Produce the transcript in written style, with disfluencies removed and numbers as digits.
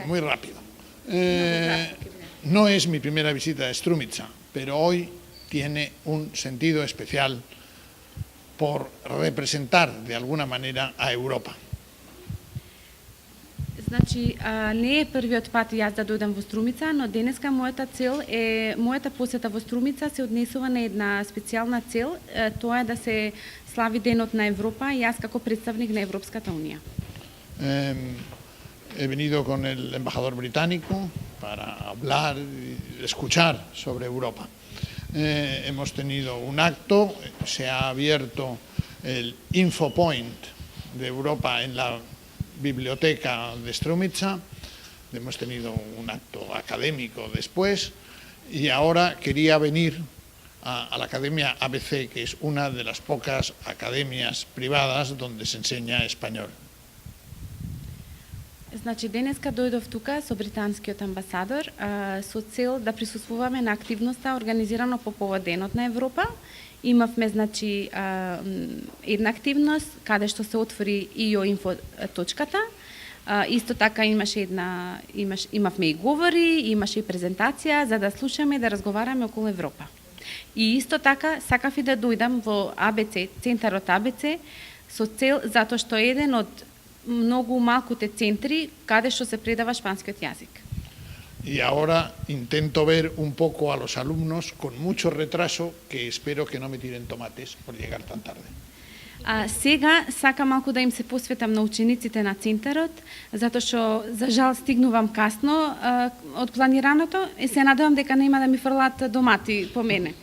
Muy rápido. No es mi primera visita a Strumica, pero hoy tiene un sentido especial por representar de alguna manera a Europa. Значи, не е првиот пат јас да дојдам во Струмица, но денеска мојата цел е, мојата посета во Струмица се однесува на една специјална цел, тоа е да се слави Денот на Европа и јас како представник на Европската Унија. He venido con el embajador británico para hablar y escuchar sobre Europa. Hemos tenido un acto, se ha abierto el Infopoint de Europa en la biblioteca de Strumica, hemos tenido un acto académico después y ahora quería venir a la Academia ABC, que es una de las pocas academias privadas donde se enseña español. Значи, денеска дојдов тука со британскиот амбасадор со цел да присуствуваме на активноста организирано по повод Денот на Европа. Имавме, значи, една активност каде што се отвори ИО инфо точката. Исто така имавме и говори, имаше и презентација за да слушаме и да разговараме околу Европа. И исто така сакав и да дојдам во АБЦ, центарот АБЦ, со цел затоа што е еден од многу малките центри каде што се предава шпанскиот јазик. Y ahora intento ver un poco a los alumnos con mucho retraso, que espero que no me tiren tomates por llegar tan tarde. Сега сакам малку да им се посветам на учениците на центарот, затоа што за жал стигнувам касно од планираното и се надевам дека нема да ми фрлат домати по мене.